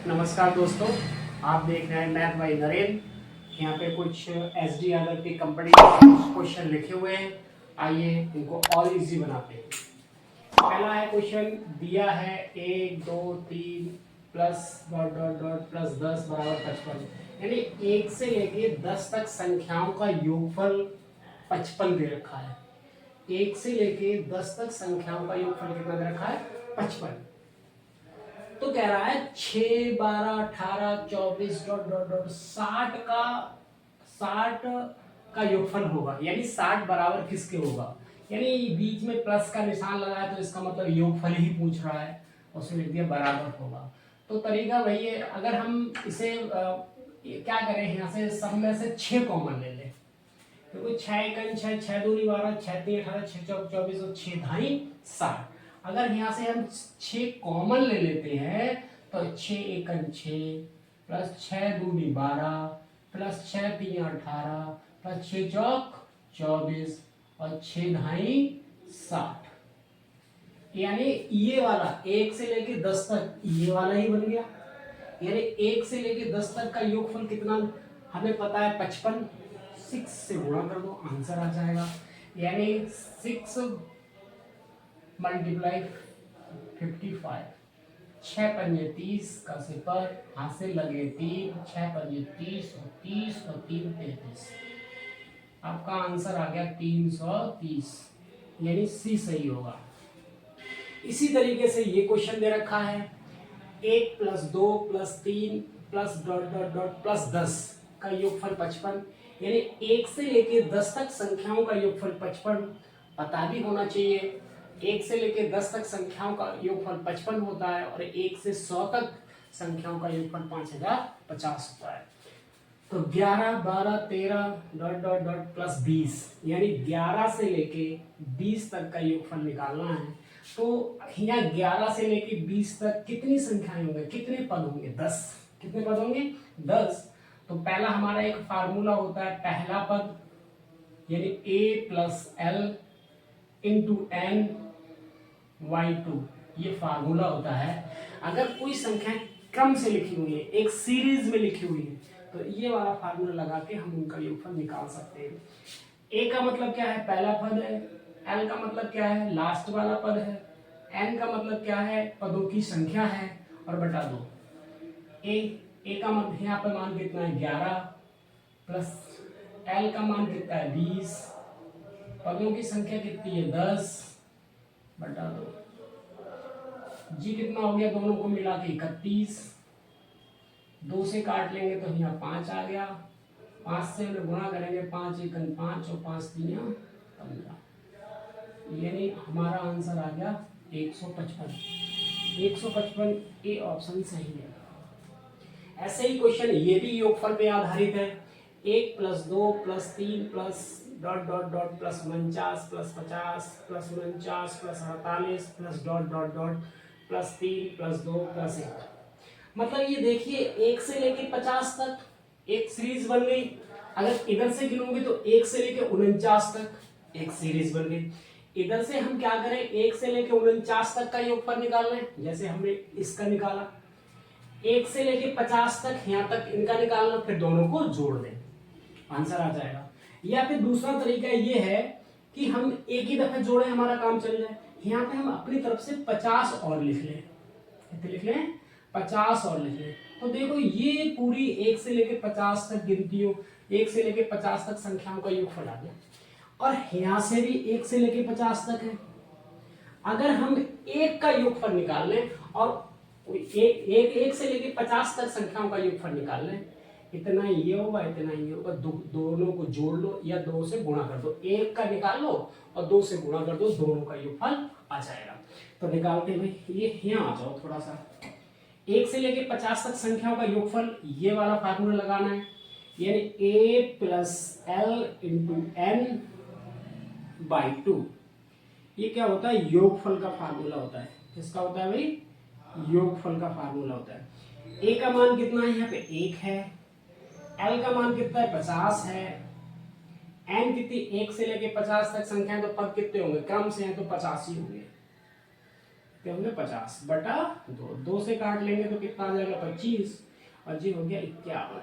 नमस्कार दोस्तों, आप देख रहे हैं मैथ बाई नरेंद्र। यहाँ पे कुछ एसडी यादव की कंपनी के क्वेश्चन लिखे हुए हैं। आइए इनको और इजी बनाते हैं। पहला है क्वेश्चन दिया है 1 2 3 plus dot dot dot plus 10 बराबर 55। यानी 1 से लेके 10 तक संख्याओं का योगफल 55 दे रखा है। 1 से लेके 10 तक संख्याओं का योगफल कितना दे रखा है? 55। तो कह रहा है 6 12 18 24 डॉट डॉट डॉट 60 का योगफल होगा। यानी 60 बराबर किसके होगा? यानी बीच में प्लस का निशान लगाया तो इसका मतलब योगफल ही पूछ रहा है, उसने लिख दिया बराबर होगा। तो तरीका वही है, अगर हम इसे क्या करें, यहाँ से सब में से 6 कॉमन ले लें। तो 6 एकन 6 6 दूनी 12 6 3 18 6 चौक 24 और 6 धाई 60। अगर यहाँ से हम 6 कॉमन ले लेते हैं तो 6 एकन 6 प्लस 6 दूनी 12 प्लस 6 3 18 प्लस 6 चौक 24 और 6 धाई 60। यानी ये वाला 1 से लेके 10 तक ये वाला ही बन गया। यानी 1 से लेके 10 तक का योगफल कितना हमें पता है? 55। 6 से गुणा कर दो, आंसर आ जाएगा। यानी 6 मल्टीप्लाई 55। 6 पंजे 30 का सिपर हाथ से लगे 3, 6 पंजे 30 और 30 और 3 33। आपका आंसर आ गया 330। यानी सी सही होगा। इसी तरीके से ये क्वेश्चन दे रखा है 1 plus 2 plus 3 plus dot dot dot plus 10 का योगफल 55। यानी 1 से लेके 10 तक संख्याओं का योगफल 55 पता भी होना चाहिए। 1 से लेके 10 तक संख्याओं का योगफल 55 होता है और 1 से 100 तक संख्याओं का योगफल 5050 होता है। तो 11 12 13 डॉट डॉट डॉट प्लस 20, यानी 11 से लेके 20 तक का योगफल निकालना है। तो यहाँ 11 से लेके 20 तक कितनी संख्याएं होंगे, कितने पद होंगे? 10। कितने पद होंगे? 10। तो पहला हमारा एक फार्मूला होता है, पहला पद यानी a plus L into N by 2, ये फार्मूला होता है। अगर कोई संख्या क्रम से लिखी हुई है, एक सीरीज में लिखी हुई है, तो ये वाला फार्मूला लगा के हम उनका योगफल निकाल सकते हैं। ए का मतलब क्या है? पहला पद है। एल का मतलब क्या है? लास्ट वाला पद है। एन का मतलब क्या है? पदों की संख्या है। और बटा 2। ए का मतलब यहाँ पे मान कितना है? 11 प्लस एल का मान कितना है? 20। पदों की संख्या कितनी है? 10 बटा 2। जी कितना हो गया? दोनों को मिला के 31। 2 से काट लेंगे तो यहाँ 5 आ गया। 5 से हम गुणा करेंगे, 5 एकन 5 और 5 3 15। यानी हमारा आंसर आ गया 155। 155 ए ऑप्शन सही है। ऐसे ही क्वेश्चन ये भी योगफल पे आधारित है। 1 plus 2 plus 3 plus dot dot dot plus 49 plus 50 plus 49 plus 48 plus dot dot dot plus 3 plus 2 plus 1। मतलब ये देखिए 1 से लेके 50 तक एक सीरीज बन गई। अगर इधर से गिनोगे तो 1 से लेके 49 तक एक सीरीज बन गई। इधर से हम क्या करें? 1 से लेके 49 तक का योगफल निकालना है, जैसे हमने इसका निकाला। 1 से लेके 50 तक यहाँ तक इनका निकालना, फिर दोनों को जोड़ दें, आंसर आ जाएगा। या फिर दूसरा तरीका ये है कि हम एक ही दफे जोड़े, हमारा काम चल जाए। यहाँ पे हम अपनी तरफ से 50 और लिख लें। कितने लिख लें? 50 और लिख लें। तो देखो ये पूरी 1 से लेके 50 तक गिनतियों, 1 से लेके 50 तक संख्याओं का योगफल आ गया। और यहाँ से भी 1 से लेके 50 तक है। अगर हम एक का योगफल निकाल लें और एक से लेके 50 तक संख्याओं का योगफल निकाल लें, इतना ये होगा, इतना ये होगा। दोनों को जोड़ लो या 2 से गुणा कर दो। एक का निकाल लो और 2 से गुणा कर दो, दोनों का योगफल आ जाएगा। तो निकालते हुए ये यहाँ आ जाओ थोड़ा सा। 1 से लेके 50 तक संख्याओं का योगफल, ये वाला फार्मूला लगाना है। यानी a plus L into N by 2। ये क्या होता है? योगफल का फार्मूला होता है। किसका होता है भाई? योगफल का फार्मूला होता है। a का मान कितना है? यहाँ पे 1 है। l का मान कितना है? 50 है। n कितनी? 1 से लेके 50 तक संख्या, तो पद कितने होंगे? क्रम से हैं तो 50 ही होंगे। कितने होंगे 50 बटा 2, 2 से काट लेंगे तो कितना आ जाएगा 25 और जी हो गया 51,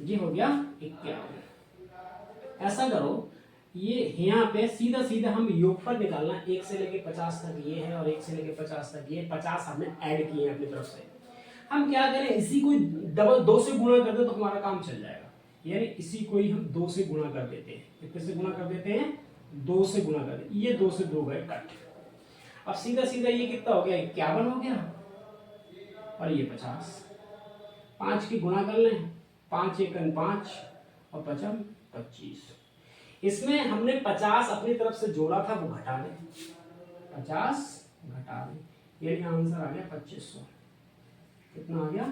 जी हो गया 51। ऐसा करो ये यहाँ पे सीधा सीधा हम योगफल निकालना, 1 से लेके 50 तक ये है और 1 से लेके 50 तक ये, 50 हमने ऐड किए हैं अपनी तरफ से। हम क्या करें, इसी को डबल 2 से गुणा कर दे तो हमारा काम चल जाएगा, यानी इसी को ही हम 2 से गुणा कर देते हैं। कितने से गुणा कर देते हैं, 2 से गुणा कर देते, ये 2 से 2 गए कट। अब सीधा सीधा ये कितना हो गया 51 हो गया और ये 50, 5 की गुणा कर लें, 5 एकन 5 और 5 25। इसमें हमने 50 अपनी तरफ से जोड़ा था वो घटा दें, 50 घटा दें, यानी आंसर आ गया 2500। कितना आ गया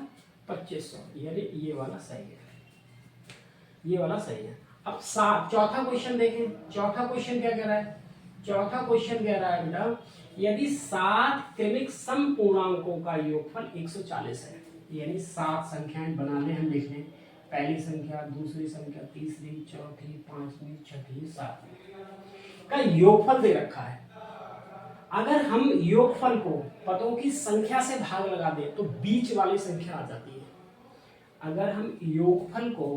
2500, यानी ये वाला सही है, ये वाला सही है। अब चौथा क्वेश्चन देखें। चौथा क्वेश्चन क्या कह रहा है, चौथा क्वेश्चन कह रहा है बेटा यदि 7 क्रमिक सम पूर्णांकों का योगफल 140 है, यानी 7 संख्याएं बना लें, हम लिख लें पहली संख्या, दूसरी संख्या, तीसरी, चौथी, पांचवी, छठी, सातवीं का योगफल दे रखा है। अगर हम योगफल को पदों की संख्या से भाग लगा दें तो बीच वाली संख्या आ जाती है। अगर हम योगफल को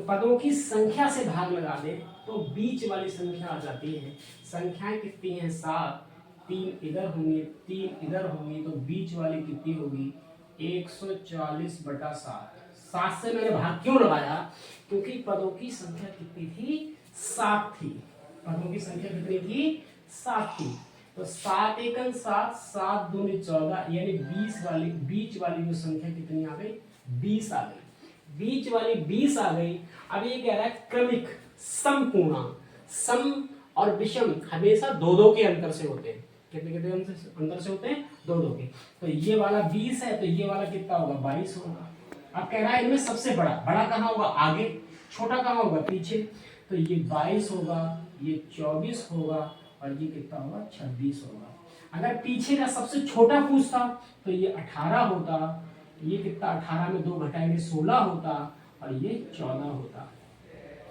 पदों की संख्या से भाग लगा दें तो बीच वाली संख्या आ जाती है। संख्याएं कितनी हैं 7, 3 इधर होंगी, 3 इधर होंगी, तो बीच वाली कितनी होगी 140 बटा 7। 7 से मैंने भाग क्यों लगाया, क्योंकि पदों की संख्या कितनी थी 7 थी, पदों की संख्या कितनी थी 7 थी। तो 7 एकन 7, 7 दूनी 14, यानी 20 वाली बीच वाली जो संख्या कितनी आ गई 20 आ गई, बीच वाली 20 आ गई। अब ये कह रहा है क्रमिक सम पूर्णांक, सम और विषम हमेशा 2-2 के अंतर से होते हैं। कितने कितने अंतर से होते हैं 2-2 के। तो ये वाला 20 है तो ये वाला कितना होगा 22 होगा। अब कह रहा है इनमें सबसे बड़ा, बड़ा कहाँ होगा आगे, छोटा कहाँ होगा पीछे। तो ये 22 होगा, ये 24 होगा और ये कितना होगा 26 होगा। अगर पीछे का सबसे छोटा पूछता तो ये 18 होता, ये कितना 18 में 2 घटाएंगे 16 होता और ये 14 होता।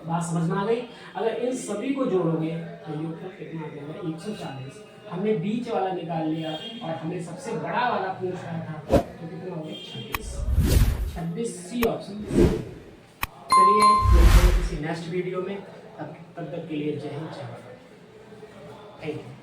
बात समझ में आ गई। अगर इन सभी को जोड़ोगे तो योगफल कितना आ जाएगा 140। हमने बीच वाला निकाल लिया और हमने सबसे बड़ा वाला पूछ रहा था तो कितना हो गया 26 सी ऑप्शन। चलिए मिलते हैं किसी नेक्स्ट वीडियो में, तब तक के लिए जय हिंद जय भारत। Thank you.